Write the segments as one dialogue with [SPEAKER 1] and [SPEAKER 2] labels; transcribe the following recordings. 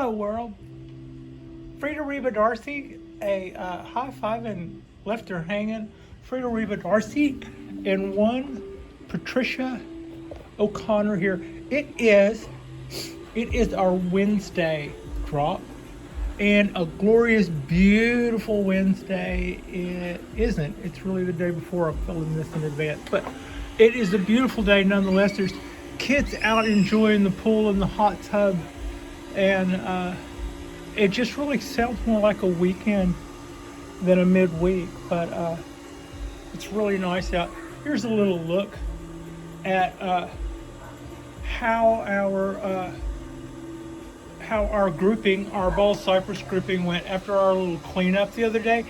[SPEAKER 1] Hello world. Frida Reba Darcy, a high five and left her hanging. Frida Reba Darcy and one Patricia O'Connor here. It is our Wednesday drop, and a glorious, beautiful Wednesday. It isn't. It's really the day before. I'm filming this in advance, but it is a beautiful day nonetheless. There's kids out enjoying the pool and the hot tub, and it just really sounds more like a weekend than a midweek, but it's really nice out. Here's a little look at how our grouping, our ball cypress grouping, went after our little cleanup the other day.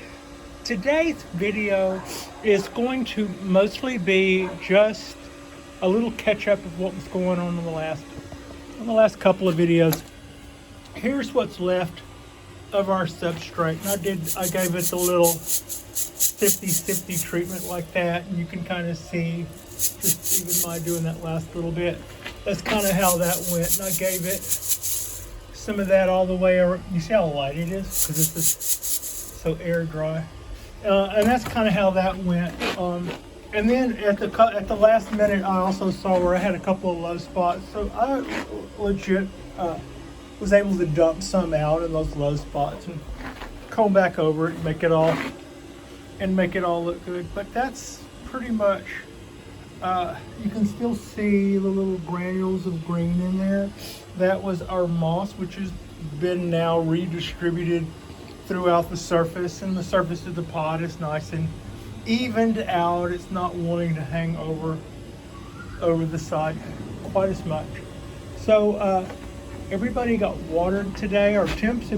[SPEAKER 1] Today's video is going to mostly be just a little catch up of what was going on in the last couple of videos. Here's what's left of our substrate. And I gave it the little sifty treatment like that, and you can kind of see just even by doing that last little bit. That's kind of how that went. And I gave it some of that all the way around. You see how light it is? Because this is so air dry. And that's kind of how that went. And then at the last minute, I also saw where I had a couple of low spots. So I legit was able to dump some out in those low spots and comb back over it and make it all look good. But that's pretty much, you can still see the little granules of green in there. That was our moss, which has been now redistributed throughout the surface, and the surface of the pot is nice and evened out. It's not wanting to hang over the side quite as much. So everybody got watered today. Our temps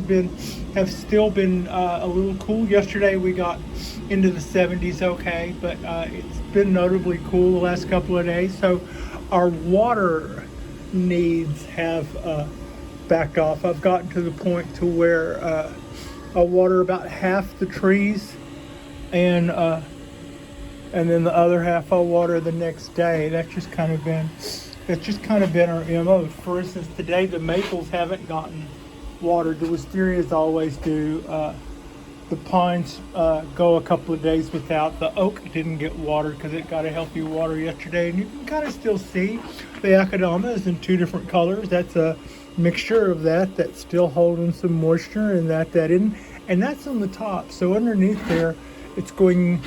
[SPEAKER 1] have still been a little cool. Yesterday we got into the 70s, okay, but it's been notably cool the last couple of days. So our water needs have backed off. I've gotten to the point to where I water about half the trees, and then the other half I'll water the next day. That's just kind of been our MO. For instance, today the maples haven't gotten watered. The wisterias always do. The pines go a couple of days without. The oak didn't get watered because it got a healthy water yesterday. And you can kind of still see the akadama is in two different colors. That's a mixture of that's still holding some moisture, and that didn't. And that's on the top. So underneath there, it's going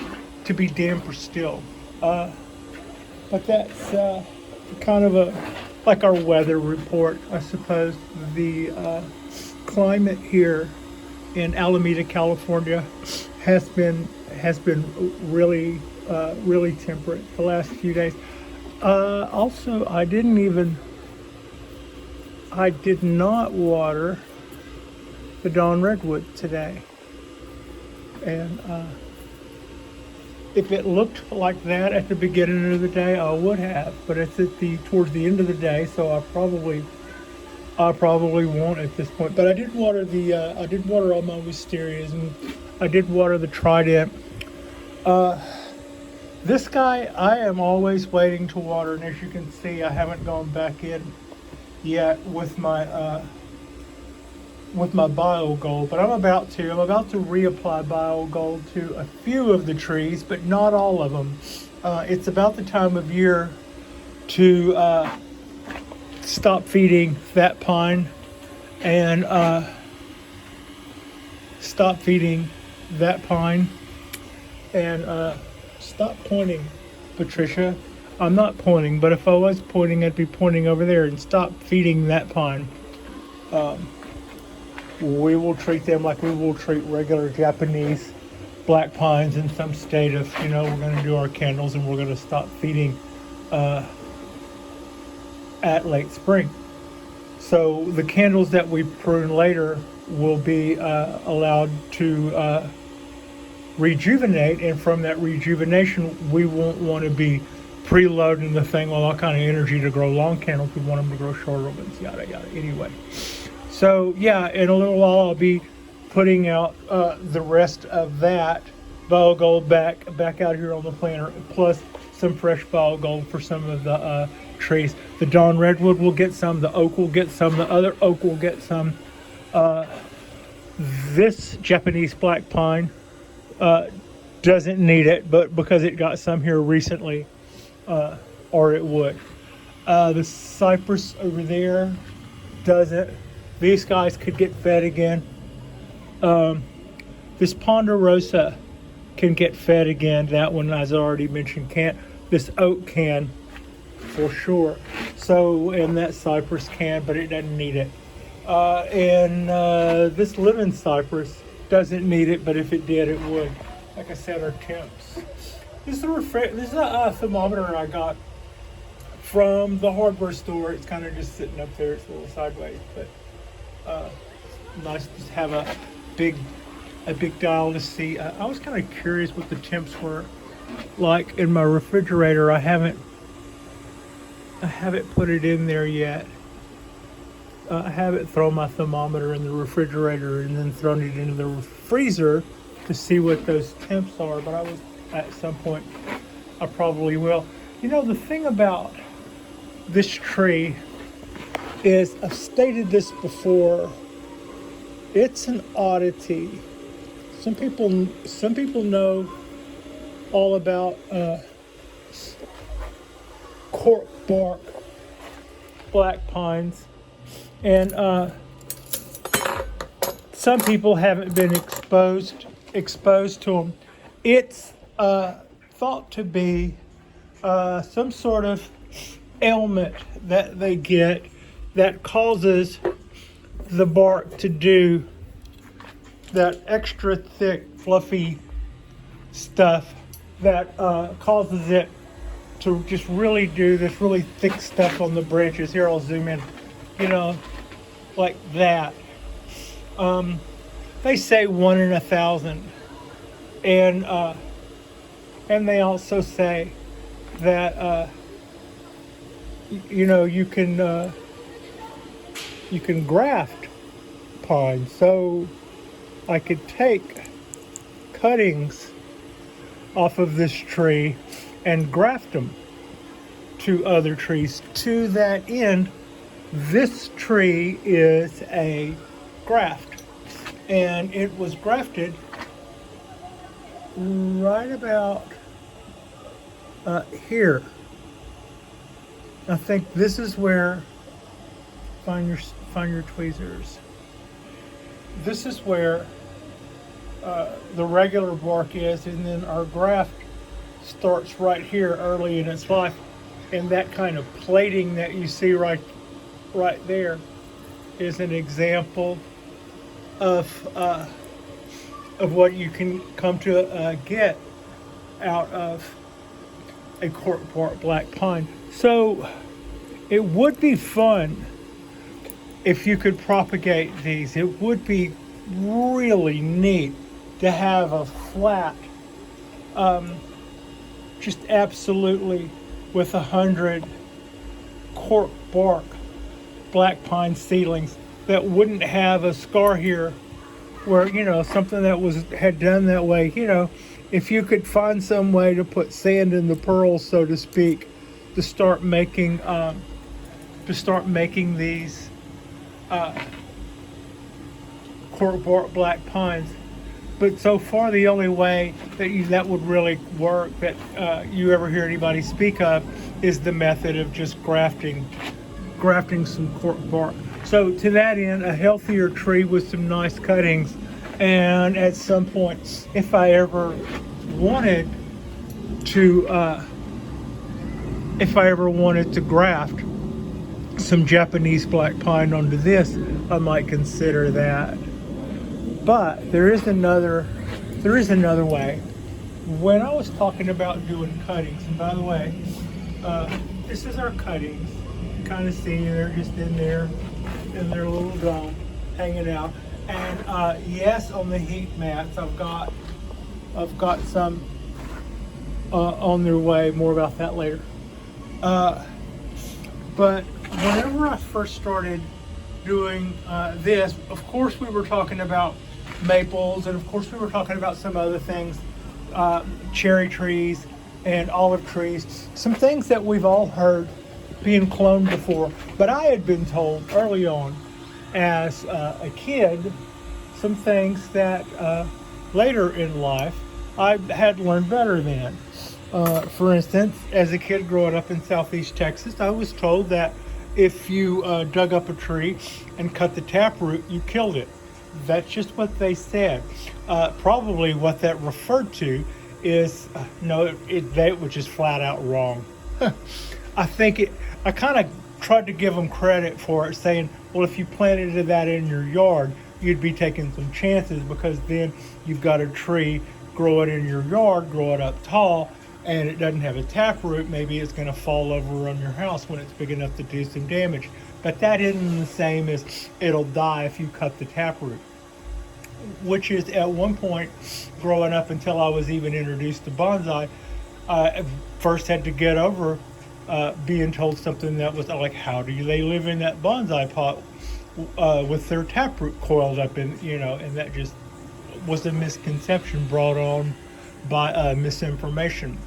[SPEAKER 1] to be damper still. But that's kind of like our weather report, I suppose. The climate here in Alameda, California has been really temperate the last few days. Also, I did not water the dawn redwood today, and if it looked like that at the beginning of the day, I would have, but it's towards the end of the day, so I probably won't at this point. But I did water all my wisterias, and I did water the trident. This guy, I am always waiting to water, and as you can see, I haven't gone back in yet with my BioGold, but I'm about to reapply BioGold to a few of the trees, but not all of them. It's about the time of year to stop feeding that pine and stop pointing, Patricia. I'm not pointing, but if I was pointing, I'd be pointing over there, and stop feeding that pine. We will treat them like we will treat regular Japanese black pines in some state of, we're going to do our candles and we're going to stop feeding at late spring. So the candles that we prune later will be allowed to rejuvenate, and from that rejuvenation, we won't want to be preloading the thing with all kind of energy to grow long candles. We want them to grow shorter ones, yada yada. Anyway. So yeah, in a little while I'll be putting out the rest of that BioGold back out here on the planter, plus some fresh BioGold for some of the trees. The dawn redwood will get some, the oak will get some, the other oak will get some. This Japanese black pine doesn't need it, but because it got some here recently, or it would. The cypress over there doesn't. These guys could get fed again. This ponderosa can get fed again. That one, as I already mentioned, can't. This oak can, for sure. So, and that cypress can, but it doesn't need it. And this lemon cypress doesn't need it, but if it did, it would. Like I said, our temps. This is a thermometer I got from the hardware store. It's kind of just sitting up there. It's a little sideways, but nice to have a big dial to see. I was kind of curious what the temps were like in my refrigerator. I haven't put it in there yet. I haven't thrown my thermometer in the refrigerator and then thrown it into the freezer to see what those temps are, but I was, at some point, I probably will. You know, the thing about this tree is, I've stated this before, it's an oddity. Some people know all about Cork Bark Black pines, and some people haven't been exposed to them. It's thought to be some sort of ailment that they get that causes the bark to do that extra thick, fluffy stuff that causes it to just really do this really thick stuff on the branches. Here, I'll zoom in, you know, like that. They say 1 in 1,000, and they also say that you know, you can graft pine. So I could take cuttings off of this tree and graft them to other trees. To that end, this tree is a graft, and it was grafted right about here. I think this is where, find your tweezers. This is where the regular bark is, and then our graft starts right here early in its life. And that kind of plating that you see right there is an example of what you can come to get out of a Cork Bark Black pine. So it would be fun if you could propagate these. It would be really neat to have a flat, just absolutely with 100 Cork Bark Black pine seedlings that wouldn't have a scar here where, you know, something that had done that way. You know, if you could find some way to put sand in the pearls, so to speak, to start making these Cork Bark Black pines. But so far, the only way that would really work, that you ever hear anybody speak of, is the method of just grafting some cork bark. So to that end, a healthier tree with some nice cuttings. And at some point, if I ever wanted to graft some Japanese black pine onto this, I might consider that. But there is another way. When I was talking about doing cuttings, and by the way, this is our cuttings. You kind of see they're just in their little dome, hanging out. And yes, on the heat mats, I've got some on their way. More about that later. But whenever I first started doing this, of course we were talking about maples, and of course we were talking about some other things, cherry trees and olive trees, some things that we've all heard being cloned before. But I had been told early on as a kid some things that later in life I had learned better than. For instance, as a kid growing up in southeast Texas, I was told that if you dug up a tree and cut the taproot, you killed it. That's just what they said. Probably what that referred to is which is flat out wrong. I kind of tried to give them credit for it, saying, well, if you planted that in your yard, you'd be taking some chances, because then you've got a tree, grow it in your yard, grow it up tall, and it doesn't have a taproot. Maybe it's going to fall over on your house when it's big enough to do some damage. But that isn't the same as it'll die if you cut the taproot. Which is, at one point growing up, until I was even introduced to bonsai, I first had to get over being told something that was like, how do they live in that bonsai pot with their taproot coiled up in, and that just was a misconception brought on by misinformation.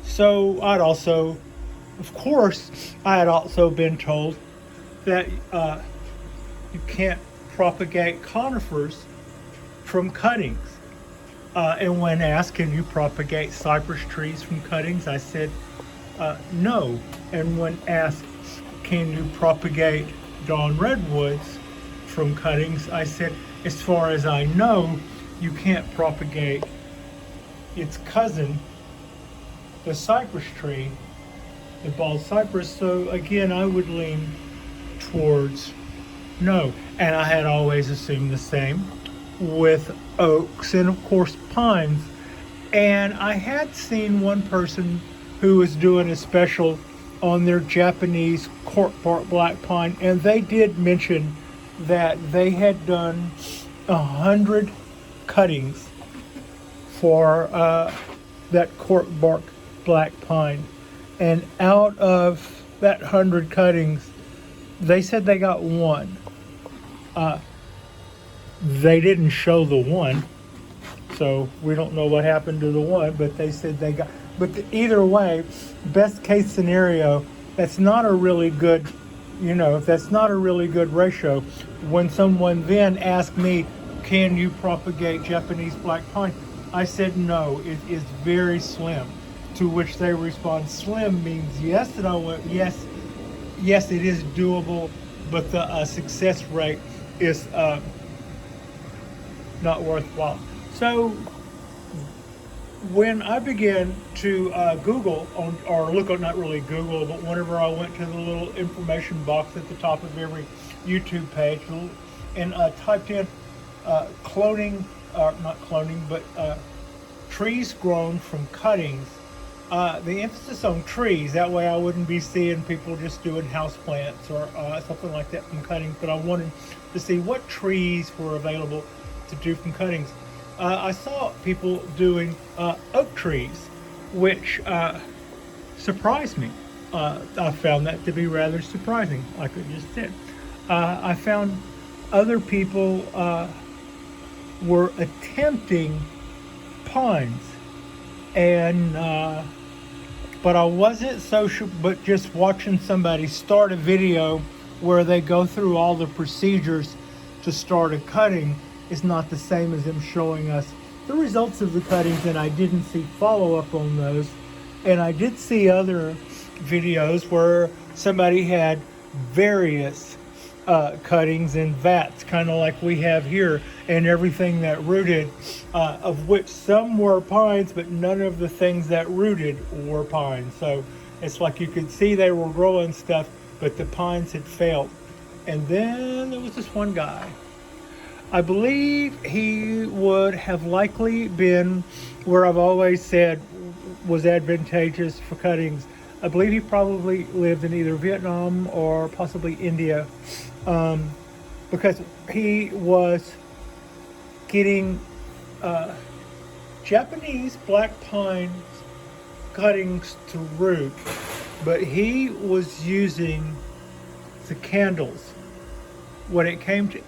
[SPEAKER 1] So I had also been told that you can't propagate conifers from cuttings. And when asked, can you propagate cypress trees from cuttings, I said no. And when asked, can you propagate dawn redwoods from cuttings, I said, as far as I know, you can't propagate its cousin, the cypress tree, the bald cypress. So again, I would lean towards no. And I had always assumed the same with oaks and of course pines. And I had seen one person who was doing a special on their Japanese Cork Bark Black pine, and they did mention that they had done 100 cuttings for that Cork Bark Black pine, and out of that 100 cuttings, they said they got one. They didn't show the one, so we don't know what happened to the one, but they said they got. But either way, best case scenario, that's not a really good, that's not a really good ratio. When someone then asked me, can you propagate Japanese black pine? I said no, it is very slim. To which they respond, slim means yes, and I went, yes, it is doable, but the success rate is not worthwhile. So when I began to Google, or look up, not really Google, but whenever I went to the little information box at the top of every YouTube page and typed in cloning, not cloning, but trees grown from cuttings, the emphasis on trees, that way I wouldn't be seeing people just doing houseplants or something like that from cuttings, but I wanted to see what trees were available to do from cuttings. I saw people doing oak trees, which surprised me. I found that to be rather surprising, like I just said. I found other people were attempting pines, and but I wasn't so sure. But just watching somebody start a video where they go through all the procedures to start a cutting is not the same as them showing us the results of the cuttings, and I didn't see follow-up on those. And I did see other videos where somebody had various cuttings in vats, kind of like we have here, and everything that rooted, of which some were pines, but none of the things that rooted were pines. So it's like you could see they were growing stuff, but the pines had failed. And then there was this one guy. I believe he would have likely been where I've always said was advantageous for cuttings. I believe he probably lived in either Vietnam or possibly India, because he was getting Japanese black pine cuttings to root, but he was using the candles when it came to.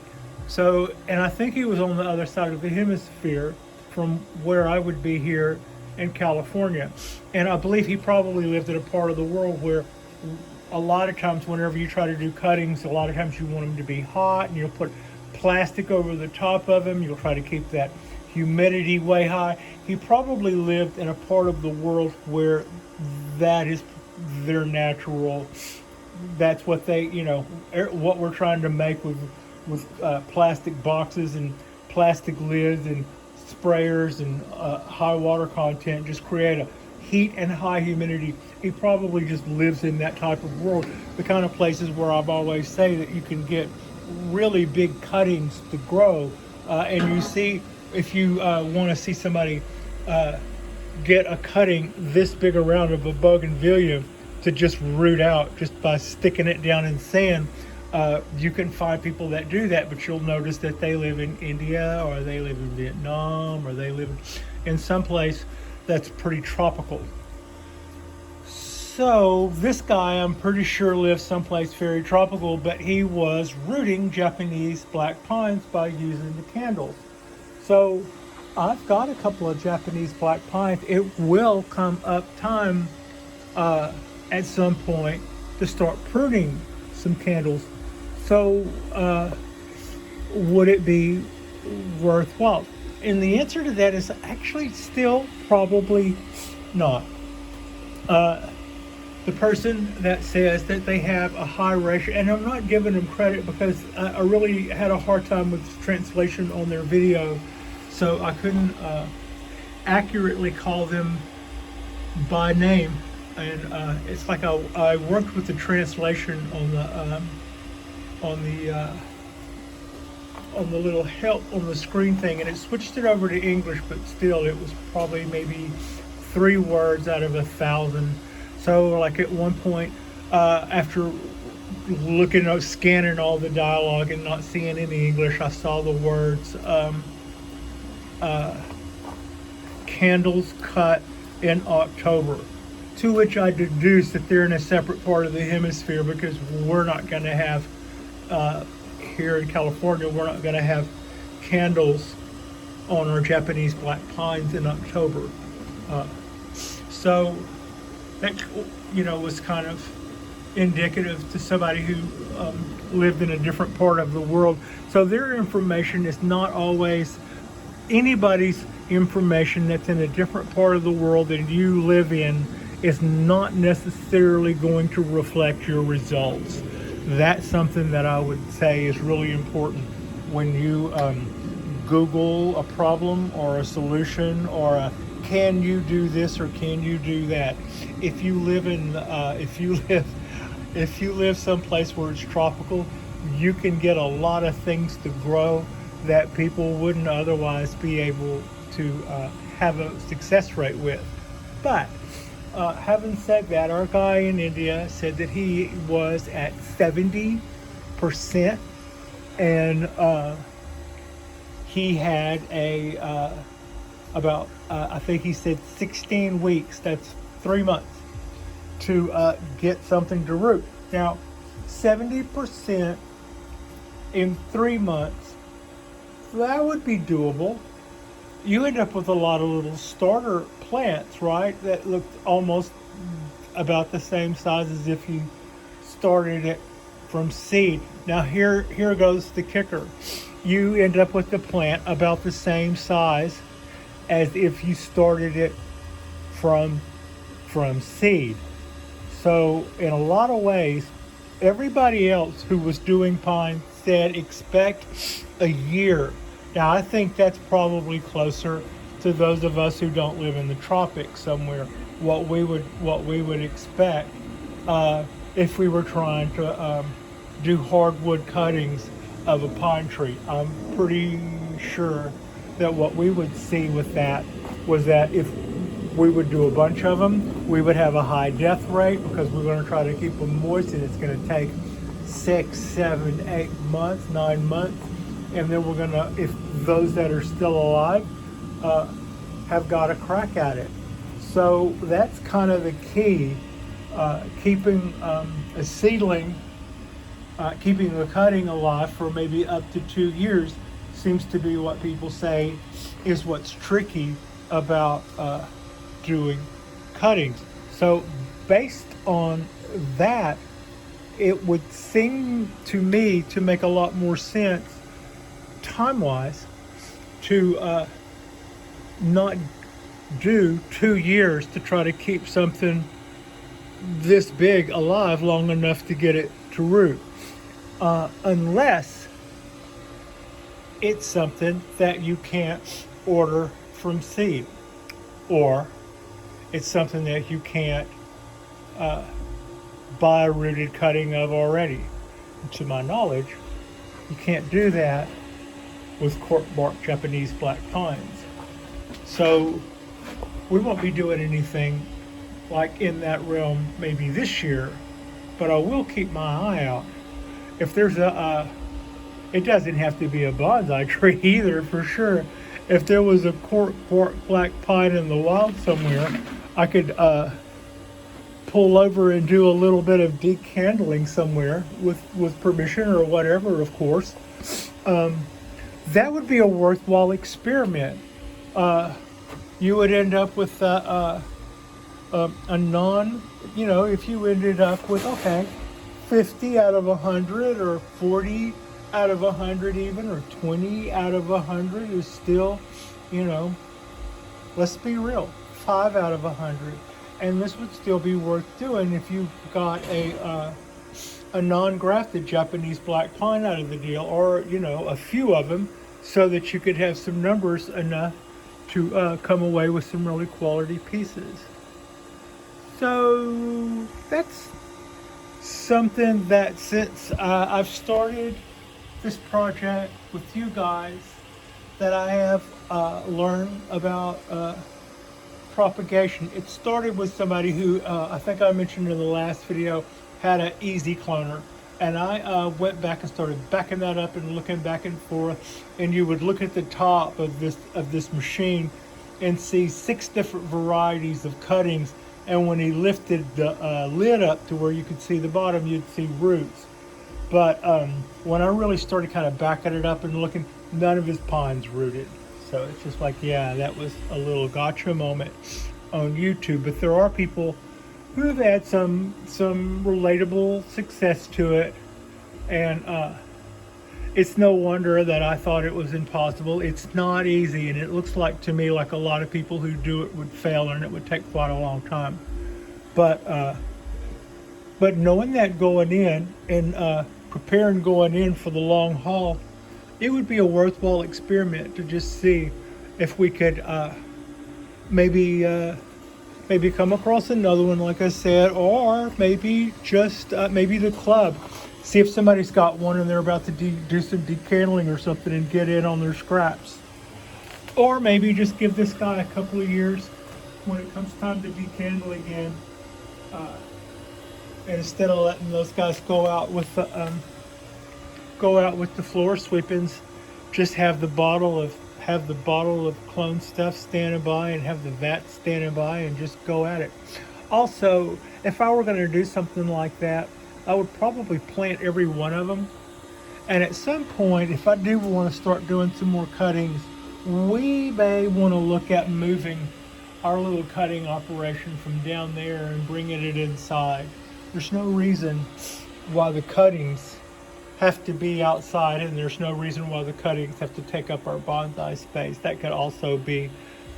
[SPEAKER 1] So, and I think he was on the other side of the hemisphere from where I would be here in California. And I believe he probably lived in a part of the world where a lot of times whenever you try to do cuttings, a lot of times you want them to be hot, and you'll put plastic over the top of them. You'll try to keep that humidity way high. He probably lived in a part of the world where that is their natural, that's what they, what we're trying to make with plastic boxes and plastic lids and sprayers and high water content, just create a heat and high humidity. He probably just lives in that type of world, the kind of places where I've always say that you can get really big cuttings to grow. And you see, if you want to see somebody get a cutting this big around of a bougainvillea to just root out just by sticking it down in sand, you can find people that do that, but you'll notice that they live in India, or they live in Vietnam, or they live in some place that's pretty tropical. So this guy, I'm pretty sure, lives someplace very tropical, but he was rooting Japanese black pines by using the candles. So I've got a couple of Japanese black pines. It will come up time at some point to start pruning some candles. So would it be worthwhile? And the answer to that is actually still probably not. The person that says that they have a high ratio, and I'm not giving them credit because I really had a hard time with translation on their video, so I couldn't accurately call them by name. And it's like I worked with the translation on the little help on the screen thing, and it switched it over to English, but still it was probably maybe 3 words out of 1,000. So like at one point, after scanning all the dialogue and not seeing any English, I saw the words candles cut in October, to which I deduced that they're in a separate part of the hemisphere, because we're not going to have, here in California, we're not going to have candles on our Japanese black pines in October. So that, was kind of indicative to somebody who lived in a different part of the world. So their information is not always anybody's information that's in a different part of the world than you live in, is not necessarily going to reflect your results. That's something that I would say is really important when you Google a problem or a solution, or a can you do this or can you do that. If you live in if you live someplace where it's tropical, you can get a lot of things to grow that people wouldn't otherwise be able to have a success rate with. But having said that, our guy in India said that he was at 70%, and he had about I think he said 16 weeks, that's 3 months, to get something to root. Now, 70% in 3 months, that would be doable. You end up with a lot of little starter plants, right, that look almost about the same size as if you started it from seed. Now here goes the kicker. You end up with the plant about the same size as if you started it from seed. So in a lot of ways, everybody else who was doing pine said expect a year. Now I think that's probably closer to those of us who don't live in the tropics somewhere, what we would expect if we were trying to do hardwood cuttings of a pine tree. I'm pretty sure that what we would see with that was that if we would do a bunch of them, we would have a high death rate, because we're going to try to keep them moist, and it's going to take 6, 7, 8 months, 9 months, and then we're going to, if those that are still alive have got a crack at it. So that's kind of the key, keeping a seedling, keeping a cutting alive for maybe up to 2 years seems to be what people say is what's tricky about doing cuttings. So based on that, it would seem to me to make a lot more sense time-wise to not do 2 years to try to keep something this big alive long enough to get it to root, unless it's something that you can't order from seed, or it's something that you can't buy a rooted cutting of already. And to my knowledge, you can't do that with cork bark Japanese black pines. So we won't be doing anything like in that realm maybe this year, but I will keep my eye out. If there's it doesn't have to be a bonsai tree either, for sure. If there was a cork bark black pine in the wild somewhere, I could pull over and do a little bit of decandling somewhere with permission or whatever, of course. That would be a worthwhile experiment. You would end up with a non, if you ended up with, 50 out of 100 or 40 out of 100 even, or 20 out of 100 is still, let's be real, 5 out of 100. And this would still be worth doing if you got a non-grafted Japanese black pine out of the deal, or, a few of them, so that you could have some numbers enough to come away with some really quality pieces. So that's something that, since I've started this project with you guys, that I have learned about propagation. It started with somebody who I think I mentioned in the last video had an easy cloner, and I went back and started backing that up and looking back and forth, and you would look at the top of this machine and see 6 different varieties of cuttings, and when he lifted the lid up to where you could see the bottom, you'd see roots. But when I really started kind of backing it up and looking, none of his pines rooted. So it's just like, yeah, that was a little gotcha moment on YouTube. But there are people who have had some relatable success to it, and it's no wonder that I thought it was impossible. It's not easy, and it looks like to me like a lot of people who do it would fail, and it would take quite a long time. But knowing that going in, and preparing going in for the long haul, it would be a worthwhile experiment to just see if we could maybe come across another one, like I said, or maybe just maybe the club. See if somebody's got one and they're about to do some decandling or something and get in on their scraps. Or maybe just give this guy a couple of years when it comes time to decandle again. And instead of letting those guys go out with the floor sweepings, just have the bottle of clone stuff standing by, and have the vat standing by, and just go at it. Also, if I were going to do something like that, I would probably plant every one of them. And at some point, if I do want to start doing some more cuttings, we may want to look at moving our little cutting operation from down there and bringing it inside. There's no reason why the cuttings have to be outside, and there's no reason why the cuttings have to take up our bonsai space. That could also be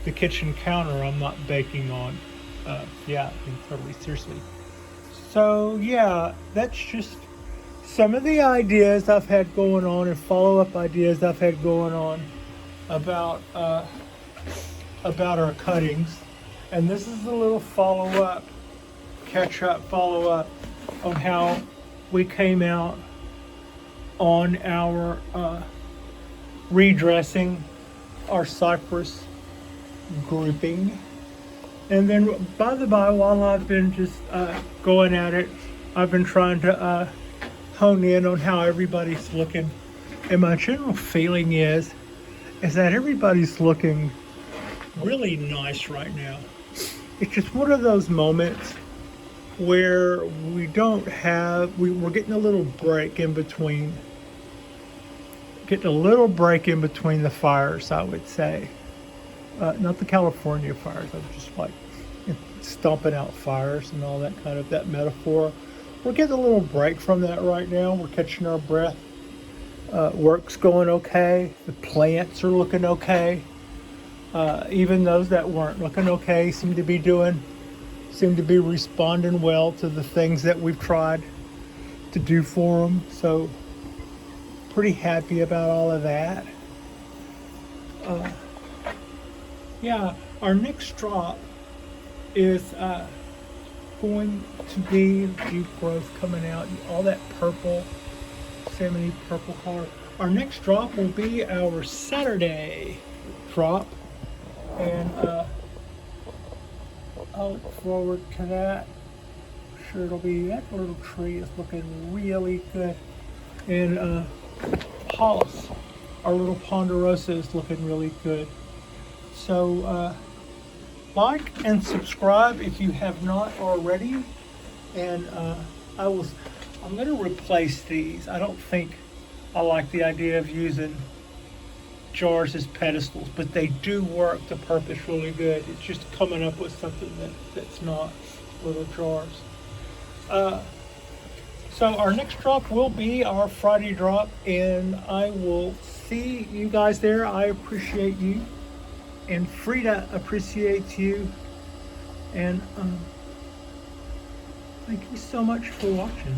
[SPEAKER 1] the kitchen counter I'm not baking on. Totally seriously. So yeah, that's just some of the ideas I've had going on, and follow-up ideas I've had going on about our cuttings. And this is a little follow-up, catch-up follow-up on how we came out on our redressing our cypress grouping. And then, by the by, while I've been just going at it, I've been trying to hone in on how everybody's looking. And my general feeling is that everybody's looking really nice right now. It's just one of those moments where we're getting a little break in between. Getting a little break in between the fires, I would say. Not the California fires. I'm just like stomping out fires and all that kind of that metaphor. we're getting a little break from that right now. We're catching our breath. Work's going okay. The plants are looking okay. Even those that weren't looking okay seem to be responding well to the things that we've tried to do for them. So pretty happy about all of that. Yeah, our next drop is going to be deep growth coming out. All that purple, salmon purple color. Our next drop will be our Saturday drop, and I'll look forward to that. I'm sure it'll be, that little tree is looking really good. And Hollis, our little ponderosa, is looking really good. So like and subscribe if you have not already. And I'm going to replace these. I don't think I like the idea of using jars as pedestals, but they do work the purpose really good. It's just coming up with something that's not little jars. So our next drop will be our Friday drop, and I will see you guys there. I appreciate you, and Frida appreciates you, and thank you so much for watching.